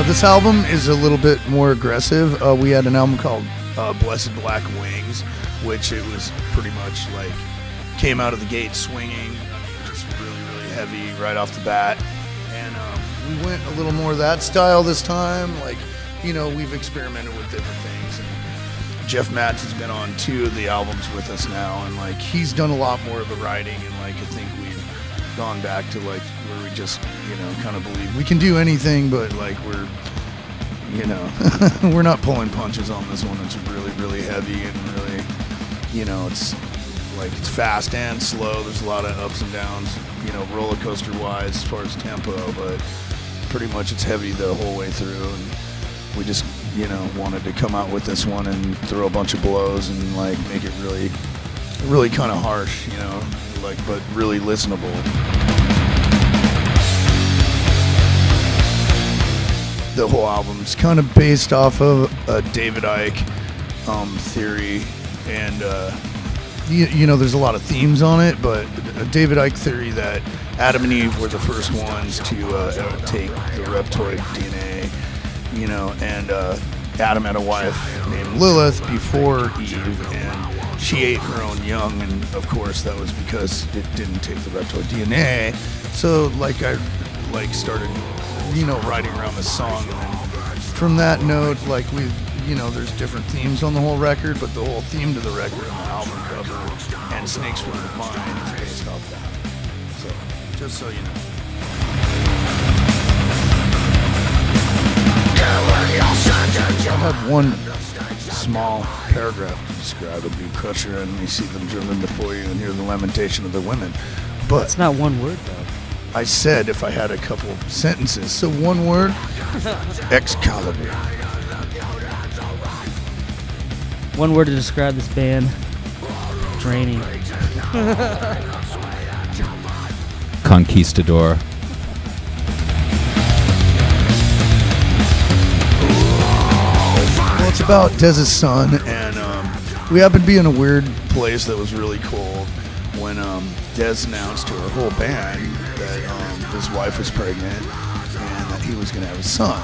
This album is a little bit more aggressive. We had an album called Blessed Black Wings, which it was pretty much like came out of the gate swinging, just really, really heavy right off the bat. And we went a little more that style this time. Like, you know, we've experimented with different things. And Jeff Matz has been on 2 of the albums with us now, and like he's done a lot more of the writing, and like I think we've gone back to like where we just, you know, kind of believe we can do anything, but like we're, you know, we're not pulling punches on this one. It's really, really heavy and really, you know, it's like it's fast and slow. There's a lot of ups and downs, you know, roller coaster wise as far as tempo, but pretty much it's heavy the whole way through. And we just, you know, wanted to come out with this one and throw a bunch of blows and like make it really, really kind of harsh, you know, like, but really listenable. The whole album's kind of based off of a David Icke theory, and you know, there's a lot of themes on it, but a David Icke theory that Adam and Eve were the first ones to take the Reptoid DNA, you know, and Adam had a wife named Lilith before Eve, and she ate her own young, and of course that was because it didn't take the Reptoid DNA. So like I like started, you know, writing around the song, and then from that note, like we, you know, there's different themes on the whole record, but the whole theme to the record and the album cover and Snakes from the Vine is based off that. So, just so you know. I had one small paragraph to describe a bee crusher, and you see them driven before you and hear the lamentation of the women. But it's not one word, though. I said if I had a couple sentences. So one word, Excalibur. One word to describe this band, draining. Conquistador. Well, it's about Dez's son, and we happened to be in a weird place that was really cold when Dez announced to our whole band that his wife was pregnant and that he was going to have a son.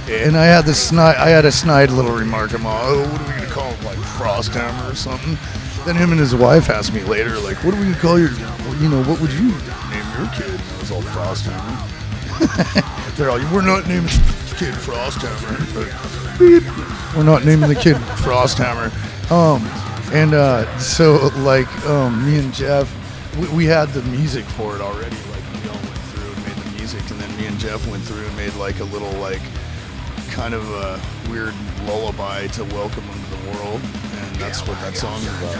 And I had a snide little remark. I'm all, oh, what are we going to call him, like Frosthammer or something? Then him and his wife asked me later, like, what are we going to call your, you know, what would you name your kid? And I was all Frosthammer. They're all, we're not naming the kid Frosthammer. We're not naming the kid Frosthammer. So like me and Jeff, we had the music for it already. Like we all went through and made the music, and then me and Jeff went through and made like a little like kind of a weird lullaby to welcome him to the world, and that's what that song is about.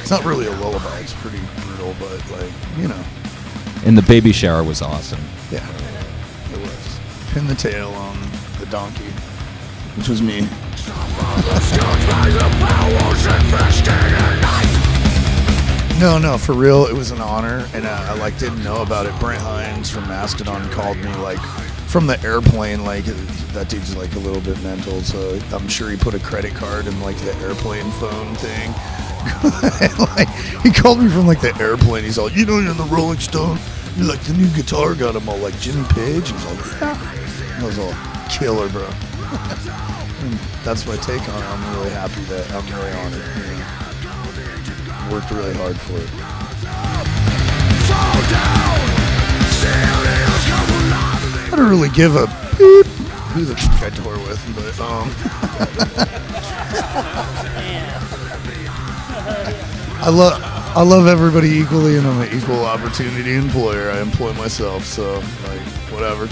It's not really a lullaby; it's pretty brutal, but like, you know. And the baby shower was awesome. Yeah, it was. Pin the tail on the donkey, which was me. No, for real, it was an honor, and I like didn't know about it. Brent Hines from Mastodon called me like from the airplane, like that dude's like a little bit mental, so I'm sure he put a credit card in like the airplane phone thing. And, like, he called me from like the airplane. He's all, you know, you're in the Rolling Stone. You're like the new guitar guy. I'm all like Jimmy Page. He's all, yeah. I was all killer, bro. And that's my take on it. I'm really happy that I'm really honored. You know, worked really hard for it. I don't really give a beep who the f I tour with, but I love everybody equally, and I'm an equal opportunity employer. I employ myself, so like whatever.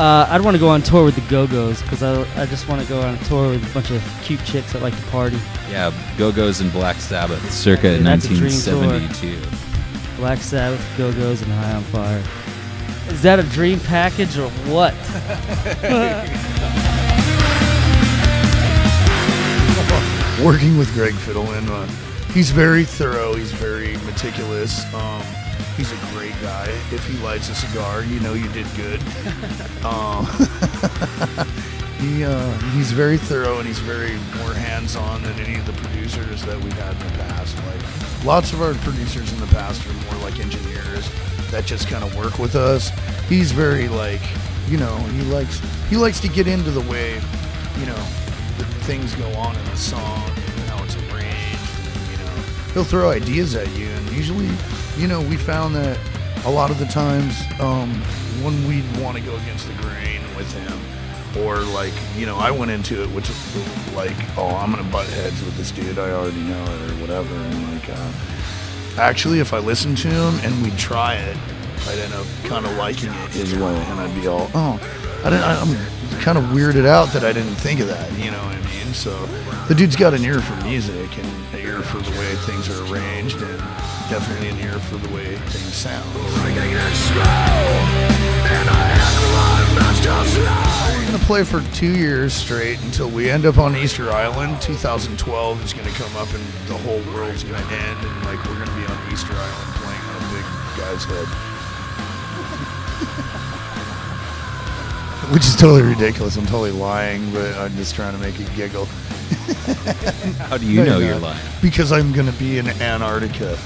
I'd want to go on tour with the Go-Go's, because I just want to go on a tour with a bunch of cute chicks that like to party. Yeah, Go-Go's and Black Sabbath, circa 1972. Black Sabbath, Go-Go's, and High on Fire. Is that a dream package or what? Working with Greg Fiddleman, he's very thorough, he's very meticulous. He's a great guy. If he lights a cigar, you know you did good. He's very thorough, and he's very more hands-on than any of the producers that we've had in the past. Like lots of our producers in the past are more like engineers, that just kind of work with us. He's very like, you know, he likes to get into the way, you know, the things go on in the song and how it's arranged. And, you know, he'll throw ideas at you, and usually, you know, we found that a lot of the times when we want to go against the grain with him, or like, you know, I went into it which like, oh, I'm gonna butt heads with this dude, I already know it or whatever, and like actually if I listened to him and we'd try it, I'd end up kind of liking it his way, and I'd be all, oh, I'm kind of weirded out that I didn't think of that, you know what I mean? So the dude's got an ear for music and an ear for the way things are arranged, and definitely an ear for the way things sound. We're gonna play for 2 years straight until we end up on Easter Island. 2012 is gonna come up and the whole world's gonna end, and like we're gonna be on Easter Island playing on a big guy's head. Which is totally ridiculous. I'm totally lying, but I'm just trying to make you giggle. How do you know you're lying? Because I'm gonna be in Antarctica.